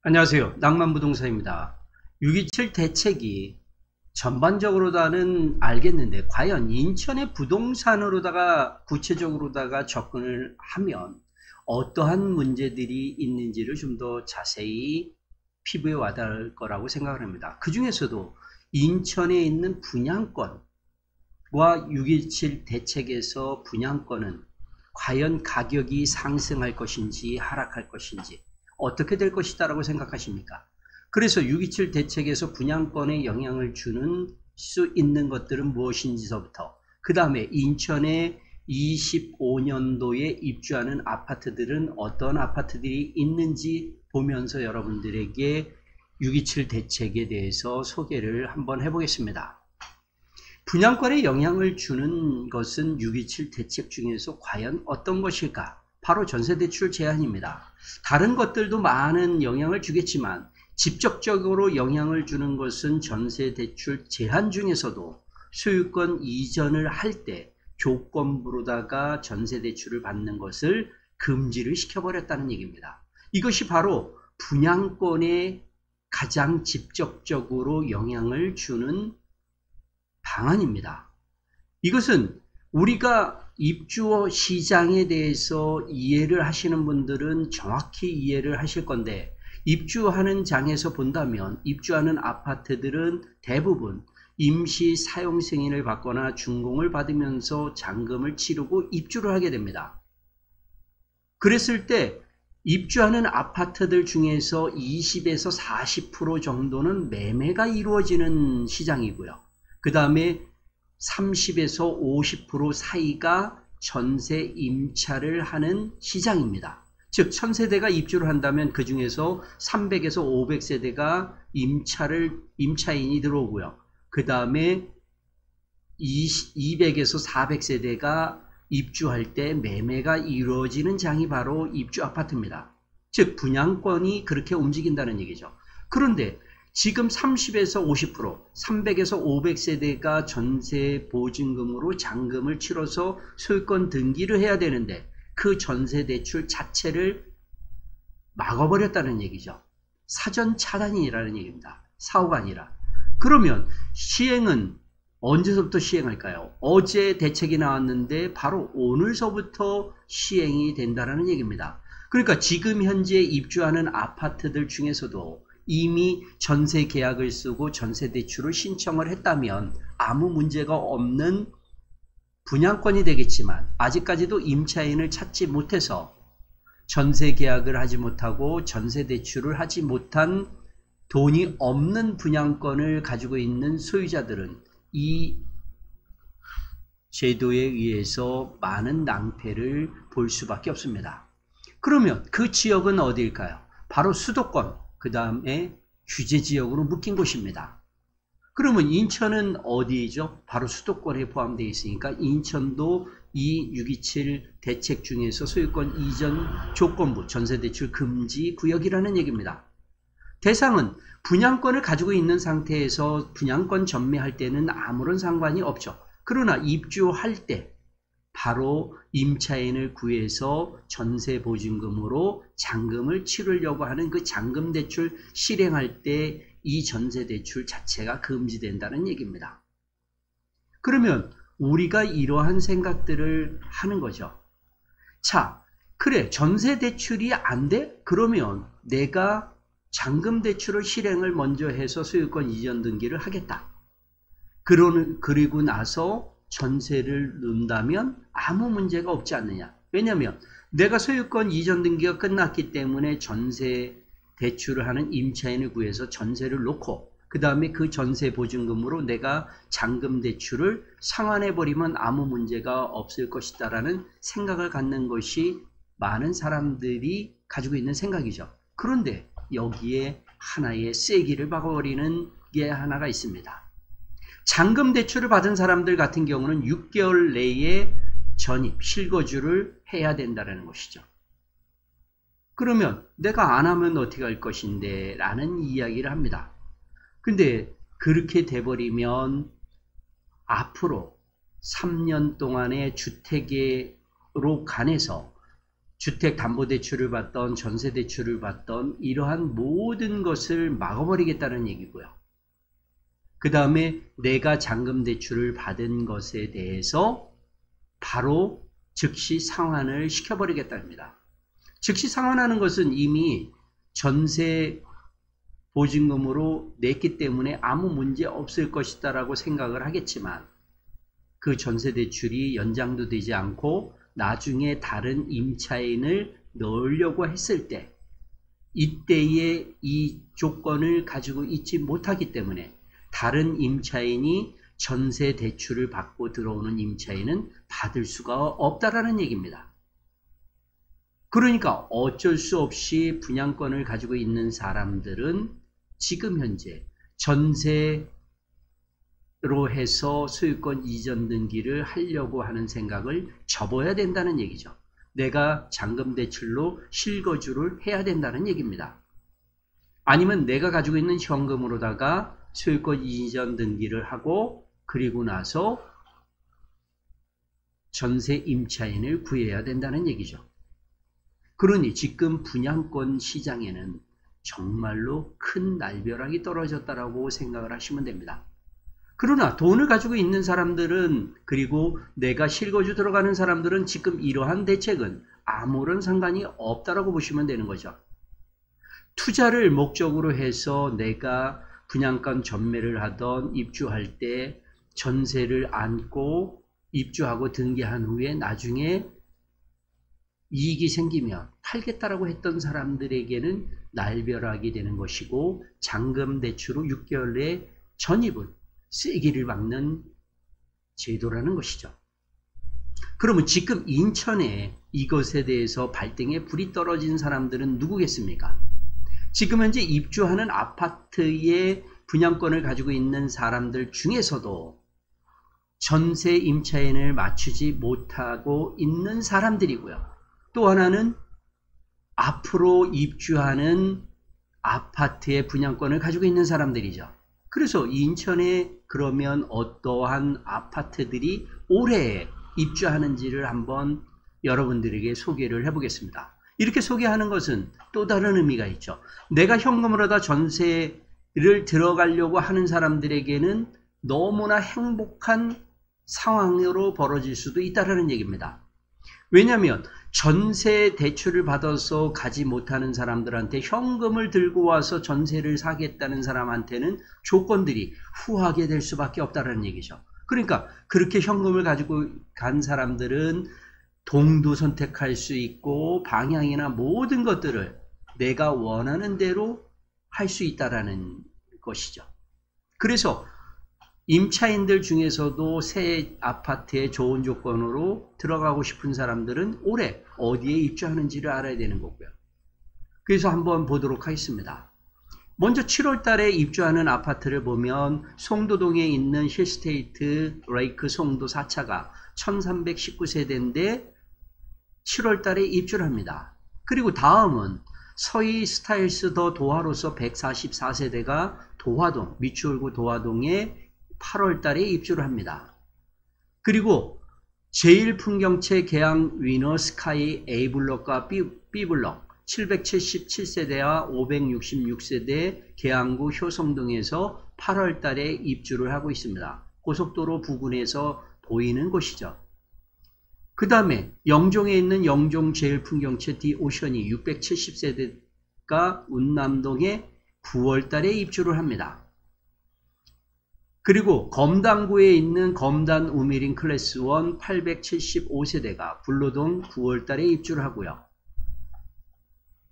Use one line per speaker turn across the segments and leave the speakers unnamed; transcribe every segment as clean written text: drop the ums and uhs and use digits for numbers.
안녕하세요. 낭만부동산입니다. 6.27 대책이 전반적으로다는 알겠는데 과연 인천의 부동산으로다가 구체적으로다가 접근을 하면 어떠한 문제들이 있는지를 좀 더 자세히 피부에 와닿을 거라고 생각을 합니다. 그 중에서도 인천에 있는 분양권과 6.27 대책에서 분양권은 과연 가격이 상승할 것인지 하락할 것인지 어떻게 될 것이다 라고 생각하십니까? 그래서 6.27 대책에서 분양권에 영향을 주는 수 있는 것들은 무엇인지서부터 그 다음에 인천에 25년도에 입주하는 아파트들은 어떤 아파트들이 있는지 보면서 여러분들에게 6.27 대책에 대해서 소개를 한번 해보겠습니다. 분양권에 영향을 주는 것은 6.27 대책 중에서 과연 어떤 것일까? 바로 전세대출 제한입니다. 다른 것들도 많은 영향을 주겠지만 직접적으로 영향을 주는 것은 전세대출 제한 중에서도 소유권 이전을 할 때 조건부로다가 전세대출을 받는 것을 금지를 시켜버렸다는 얘기입니다. 이것이 바로 분양권에 가장 직접적으로 영향을 주는 방안입니다. 이것은 우리가 입주 시장에 대해서 이해를 하시는 분들은 정확히 이해를 하실 건데 입주하는 장에서 본다면 입주하는 아파트들은 대부분 임시 사용 승인을 받거나 준공을 받으면서 잔금을 치르고 입주를 하게 됩니다. 그랬을 때 입주하는 아파트들 중에서 20에서 40% 정도는 매매가 이루어지는 시장이고요. 그 다음에 30에서 50% 사이가 전세 임차를 하는 시장입니다. 즉 1000세대가 입주를 한다면 그 중에서 300에서 500세대가 임차인이 들어오고요. 그 다음에 200에서 400세대가 입주할 때 매매가 이루어지는 장이 바로 입주 아파트입니다. 즉 분양권이 그렇게 움직인다는 얘기죠. 그런데 지금 30에서 50%, 300에서 500세대가 전세 보증금으로 잔금을 치러서 소유권 등기를 해야 되는데 그 전세 대출 자체를 막아버렸다는 얘기죠. 사전 차단이라는 얘기입니다. 사후가 아니라. 그러면 시행은 언제서부터 시행할까요? 어제 대책이 나왔는데 바로 오늘서부터 시행이 된다는 얘기입니다. 그러니까 지금 현재 입주하는 아파트들 중에서도 이미 전세 계약을 쓰고 전세 대출을 신청을 했다면 아무 문제가 없는 분양권이 되겠지만 아직까지도 임차인을 찾지 못해서 전세 계약을 하지 못하고 전세 대출을 하지 못한 돈이 없는 분양권을 가지고 있는 소유자들은 이 제도에 의해서 많은 낭패를 볼 수밖에 없습니다. 그러면 그 지역은 어디일까요? 바로 수도권, 그 다음에 규제지역으로 묶인 곳입니다. 그러면 인천은 어디죠? 바로 수도권에 포함되어 있으니까 인천도 이 6.27 대책 중에서 소유권 이전 조건부 전세대출 금지 구역이라는 얘기입니다. 대상은 분양권을 가지고 있는 상태에서 분양권 전매할 때는 아무런 상관이 없죠. 그러나 입주할 때 바로 임차인을 구해서 전세 보증금으로 잔금을 치르려고 하는 그 잔금 대출 실행할 때 이 전세 대출 자체가 금지된다는 얘기입니다. 그러면 우리가 이러한 생각들을 하는 거죠. 자, 그래 전세 대출이 안 돼? 그러면 내가 잔금 대출을 실행을 먼저 해서 소유권 이전 등기를 하겠다. 그리고 나서 전세를 넣는다면 아무 문제가 없지 않느냐. 왜냐하면 내가 소유권 이전 등기가 끝났기 때문에 전세 대출을 하는 임차인을 구해서 전세를 놓고 그 다음에 그 전세 보증금으로 내가 잔금 대출을 상환해버리면 아무 문제가 없을 것이다 라는 생각을 갖는 것이 많은 사람들이 가지고 있는 생각이죠. 그런데 여기에 하나의 쐐기를 박아버리는 게 하나가 있습니다. 잔금 대출을 받은 사람들 같은 경우는 6개월 내에 전입, 실거주를 해야 된다는 것이죠. 그러면 내가 안 하면 어떻게 할 것인데 라는 이야기를 합니다. 근데 그렇게 돼버리면 앞으로 3년 동안의 주택으로 관해서 주택담보대출을 받던 전세대출을 받던 이러한 모든 것을 막아버리겠다는 얘기고요. 그 다음에 내가 잔금대출을 받은 것에 대해서 바로 즉시 상환을 시켜버리겠답니다. 즉시 상환하는 것은 이미 전세 보증금으로 냈기 때문에 아무 문제 없을 것이다 라고 생각을 하겠지만 그 전세대출이 연장도 되지 않고 나중에 다른 임차인을 넣으려고 했을 때 이때에 이 조건을 가지고 있지 못하기 때문에 다른 임차인이 전세 대출을 받고 들어오는 임차인은 받을 수가 없다라는 얘기입니다. 그러니까 어쩔 수 없이 분양권을 가지고 있는 사람들은 지금 현재 전세로 해서 소유권 이전 등기를 하려고 하는 생각을 접어야 된다는 얘기죠. 내가 잔금 대출로 실거주를 해야 된다는 얘기입니다. 아니면 내가 가지고 있는 현금으로다가 소유권 이전 등기를 하고 그리고 나서 전세 임차인을 구해야 된다는 얘기죠. 그러니 지금 분양권 시장에는 정말로 큰 날벼락이 떨어졌다라고 생각을 하시면 됩니다. 그러나 돈을 가지고 있는 사람들은 그리고 내가 실거주 들어가는 사람들은 지금 이러한 대책은 아무런 상관이 없다라고 보시면 되는 거죠. 투자를 목적으로 해서 내가 분양권 전매를 하던 입주할 때 전세를 안고 입주하고 등기한 후에 나중에 이익이 생기면 팔겠다라고 했던 사람들에게는 날벼락이 되는 것이고 잔금 대출 후 6개월 내에 전입은 세기를 막는 제도라는 것이죠. 그러면 지금 인천에 이것에 대해서 발등에 불이 떨어진 사람들은 누구겠습니까? 지금 현재 입주하는 아파트의 분양권을 가지고 있는 사람들 중에서도 전세 임차인을 맞추지 못하고 있는 사람들이고요. 또 하나는 앞으로 입주하는 아파트의 분양권을 가지고 있는 사람들이죠. 그래서 인천에 그러면 어떠한 아파트들이 올해 입주하는지를 한번 여러분들에게 소개를 해보겠습니다. 이렇게 소개하는 것은 또 다른 의미가 있죠. 내가 현금으로다 전세를 들어가려고 하는 사람들에게는 너무나 행복한 상황으로 벌어질 수도 있다는 얘기입니다. 왜냐하면 전세 대출을 받아서 가지 못하는 사람들한테 현금을 들고 와서 전세를 사겠다는 사람한테는 조건들이 후하게 될 수밖에 없다는 얘기죠. 그러니까 그렇게 현금을 가지고 간 사람들은 동도 선택할 수 있고 방향이나 모든 것들을 내가 원하는 대로 할 수 있다는 것이죠. 그래서 임차인들 중에서도 새 아파트에 좋은 조건으로 들어가고 싶은 사람들은 올해 어디에 입주하는지를 알아야 되는 거고요. 그래서 한번 보도록 하겠습니다. 먼저 7월 달에 입주하는 아파트를 보면 송도동에 있는 힐스테이트 레이크 송도 4차가 1319세대인데 7월 달에 입주를 합니다. 그리고 다음은 서희 스타일스 더 도화로서 144세대가 도화동, 미추홀구 도화동에 8월 달에 입주를 합니다. 그리고 제1풍경채 계양 위너 스카이 A블럭과 B블럭 777세대와 566세대 계양구 효성동에서 8월 달에 입주를 하고 있습니다. 고속도로 부근에서 보이는 곳이죠. 그 다음에 영종에 있는 영종 제1풍경채 디오션이 670세대가 운남동에 9월 달에 입주를 합니다. 그리고 검단구에 있는 검단 우미린 클래스 1 875세대가 불로동 9월 달에 입주를 하고요.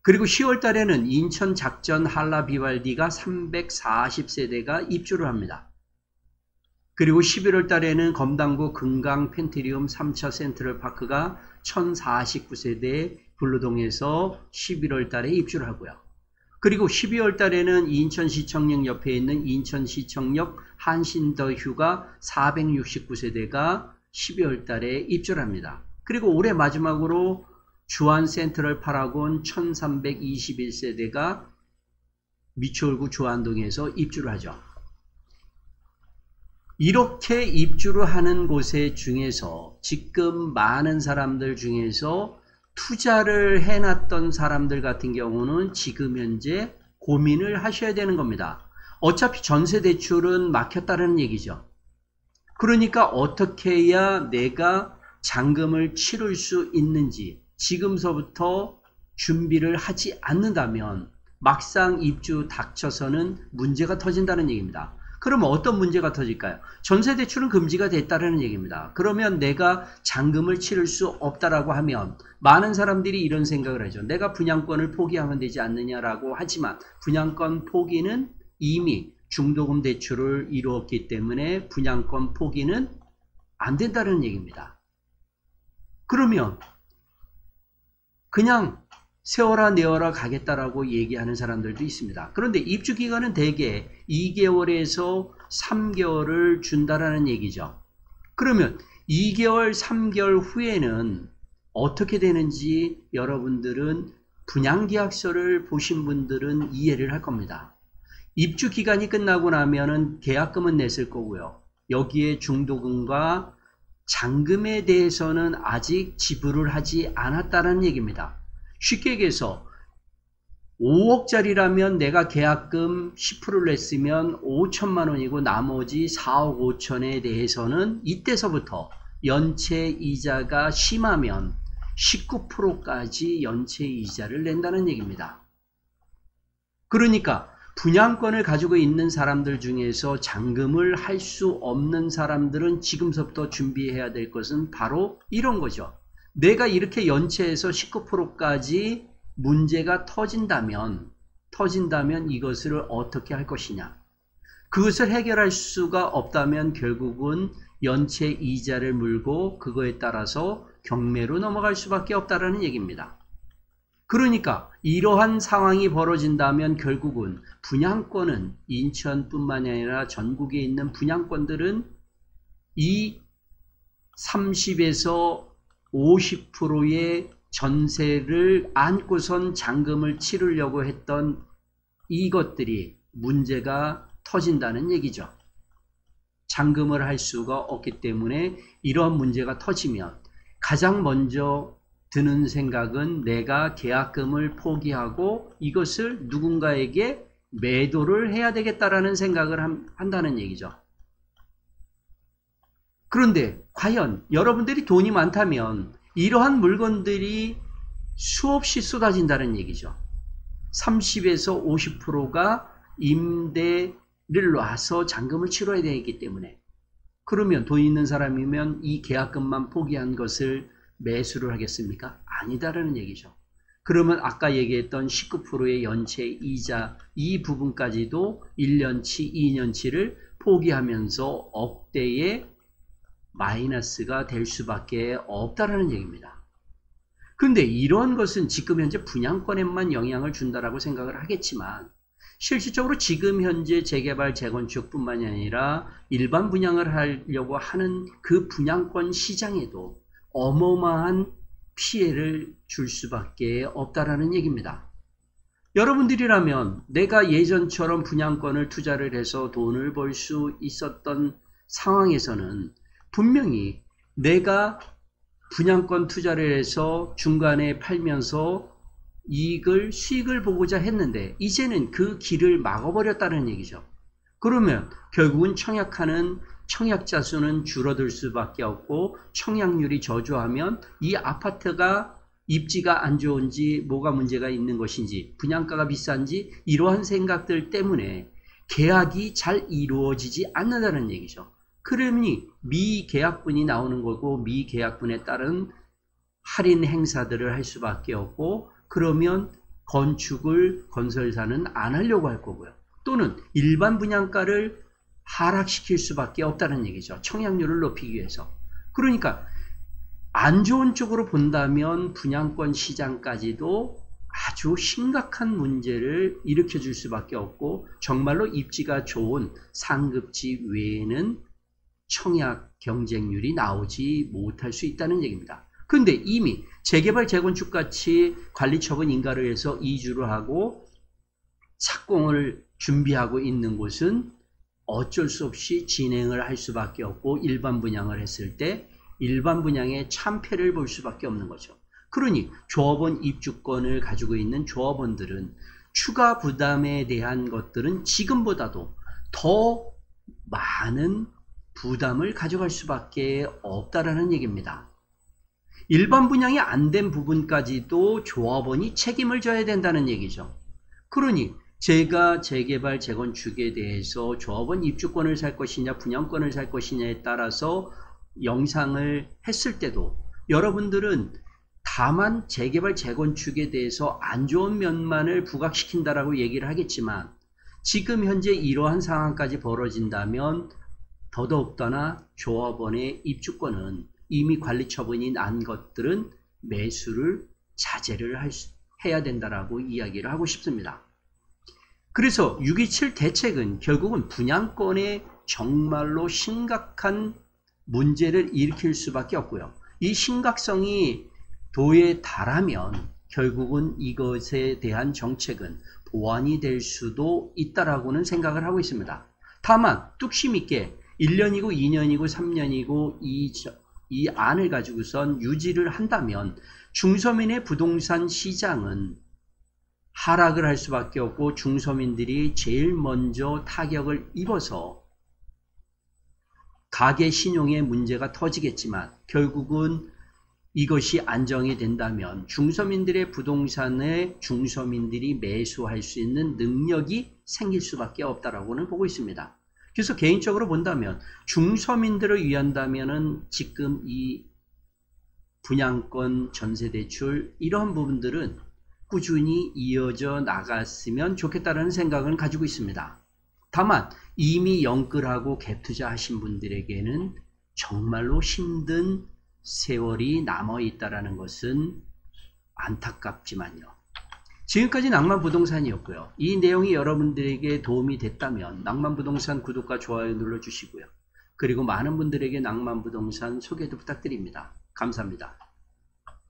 그리고 10월 달에는 인천 작전 한라 비발디가 340세대가 입주를 합니다. 그리고 11월 달에는 검단구 금강 펜트리움 3차 센트럴 파크가 1049세대 불로동에서 11월 달에 입주를 하고요. 그리고 12월 달에는 인천시청역 옆에 있는 인천시청역 한신더휴가 469세대가 12월 달에 입주를 합니다. 그리고 올해 마지막으로 주안 센트럴 파라곤 1321세대가 미추홀구 주안동에서 입주를 하죠. 이렇게 입주를 하는 곳에 중에서 지금 많은 사람들 중에서 투자를 해놨던 사람들 같은 경우는 지금 현재 고민을 하셔야 되는 겁니다. 어차피 전세 대출은 막혔다는 얘기죠. 그러니까 어떻게 해야 내가 잔금을 치를 수 있는지 지금서부터 준비를 하지 않는다면 막상 입주 닥쳐서는 문제가 터진다는 얘기입니다. 그러면 어떤 문제가 터질까요? 전세 대출은 금지가 됐다는 얘기입니다. 그러면 내가 잔금을 치를 수 없다라고 하면 많은 사람들이 이런 생각을 하죠. 내가 분양권을 포기하면 되지 않느냐라고 하지만 분양권 포기는 이미 중도금 대출을 이루었기 때문에 분양권 포기는 안 된다는 얘기입니다. 그러면 그냥 세워라 내어라 가겠다라고 얘기하는 사람들도 있습니다. 그런데 입주 기간은 대개 2개월에서 3개월을 준다라는 얘기죠. 그러면 2개월, 3개월 후에는 어떻게 되는지 여러분들은 분양계약서를 보신 분들은 이해를 할 겁니다. 입주 기간이 끝나고 나면은 계약금은 냈을 거고요. 여기에 중도금과 잔금에 대해서는 아직 지불을 하지 않았다는 얘기입니다. 쉽게 얘기해서 5억짜리라면 내가 계약금 10%를 냈으면 5천만 원이고 나머지 4억 5천에 대해서는 이때서부터 연체 이자가 심하면 19%까지 연체 이자를 낸다는 얘기입니다. 그러니까 분양권을 가지고 있는 사람들 중에서 잔금을 할 수 없는 사람들은 지금서부터 준비해야 될 것은 바로 이런 거죠. 내가 이렇게 연체해서 19%까지 문제가 터진다면 이것을 어떻게 할 것이냐. 그것을 해결할 수가 없다면 결국은 연체 이자를 물고 그거에 따라서 경매로 넘어갈 수밖에 없다는 얘기입니다. 그러니까 이러한 상황이 벌어진다면 결국은 분양권은 인천뿐만 아니라 전국에 있는 분양권들은 이 30에서 50%의 전세를 안고선 잔금을 치르려고 했던 이것들이 문제가 터진다는 얘기죠. 잔금을 할 수가 없기 때문에 이러한 문제가 터지면 가장 먼저 드는 생각은 내가 계약금을 포기하고 이것을 누군가에게 매도를 해야 되겠다라는 생각을 한다는 얘기죠. 그런데 과연 여러분들이 돈이 많다면 이러한 물건들이 수없이 쏟아진다는 얘기죠. 30에서 50%가 임대를 놔서 잔금을 치러야 되기 때문에 그러면 돈 있는 사람이면 이 계약금만 포기한 것을 매수를 하겠습니까? 아니다라는 얘기죠. 그러면 아까 얘기했던 19%의 연체 이자 이 부분까지도 1년치, 2년치를 포기하면서 억대의 마이너스가 될 수밖에 없다라는 얘기입니다. 근데 이런 것은 지금 현재 분양권에만 영향을 준다라고 생각을 하겠지만 실질적으로 지금 현재 재개발, 재건축뿐만이 아니라 일반 분양을 하려고 하는 그 분양권 시장에도 어마어마한 피해를 줄 수밖에 없다라는 얘기입니다. 여러분들이라면 내가 예전처럼 분양권을 투자를 해서 돈을 벌 수 있었던 상황에서는 분명히 내가 분양권 투자를 해서 중간에 팔면서 수익을 보고자 했는데 이제는 그 길을 막아버렸다는 얘기죠. 그러면 결국은 청약자 수는 줄어들 수밖에 없고 청약률이 저조하면 이 아파트가 입지가 안 좋은지 뭐가 문제가 있는 것인지 분양가가 비싼지 이러한 생각들 때문에 계약이 잘 이루어지지 않는다는 얘기죠. 그러니 미계약분이 나오는 거고 미계약분에 따른 할인 행사들을 할 수밖에 없고 그러면 건설사는 안 하려고 할 거고요. 또는 일반 분양가를 하락시킬 수밖에 없다는 얘기죠. 청약률을 높이기 위해서. 그러니까 안 좋은 쪽으로 본다면 분양권 시장까지도 아주 심각한 문제를 일으켜 줄 수밖에 없고 정말로 입지가 좋은 상급지 외에는 청약 경쟁률이 나오지 못할 수 있다는 얘기입니다. 근데 이미 재개발, 재건축 같이 관리처분 인가를 해서 이주를 하고 착공을 준비하고 있는 곳은 어쩔 수 없이 진행을 할 수밖에 없고 일반 분양을 했을 때 일반 분양의 참패를 볼 수밖에 없는 거죠. 그러니 조합원 입주권을 가지고 있는 조합원들은 추가 부담에 대한 것들은 지금보다도 더 많은 부담을 가져갈 수밖에 없다라는 얘기입니다. 일반 분양이 안 된 부분까지도 조합원이 책임을 져야 된다는 얘기죠. 그러니 제가 재개발, 재건축에 대해서 조합원 입주권을 살 것이냐 분양권을 살 것이냐에 따라서 영상을 했을 때도 여러분들은 다만 재개발, 재건축에 대해서 안 좋은 면만을 부각시킨다라고 얘기를 하겠지만 지금 현재 이러한 상황까지 벌어진다면 더더욱더나 조합원의 입주권은 이미 관리 처분이 난 것들은 매수를 자제를 해야 된다라고 이야기를 하고 싶습니다. 그래서 627 대책은 결국은 분양권에 정말로 심각한 문제를 일으킬 수밖에 없고요. 이 심각성이 도에 달하면 결국은 이것에 대한 정책은 보완이 될 수도 있다라고는 생각을 하고 있습니다. 다만 뚝심 있게 1년이고 2년이고 3년이고 이 안을 가지고선 유지를 한다면 중서민의 부동산 시장은 하락을 할 수밖에 없고 중서민들이 제일 먼저 타격을 입어서 가계 신용의 문제가 터지겠지만 결국은 이것이 안정이 된다면 중서민들의 부동산에 중서민들이 매수할 수 있는 능력이 생길 수밖에 없다라고는 보고 있습니다. 그래서 개인적으로 본다면 중서민들을 위한다면은 지금 이 분양권, 전세대출 이런 부분들은 꾸준히 이어져 나갔으면 좋겠다는 생각을 가지고 있습니다. 다만 이미 영끌하고 갭 투자하신 분들에게는 정말로 힘든 세월이 남아있다는 것은 안타깝지만요. 지금까지 낭만부동산이었고요. 이 내용이 여러분들에게 도움이 됐다면 낭만부동산 구독과 좋아요 눌러주시고요. 그리고 많은 분들에게 낭만부동산 소개도 부탁드립니다. 감사합니다.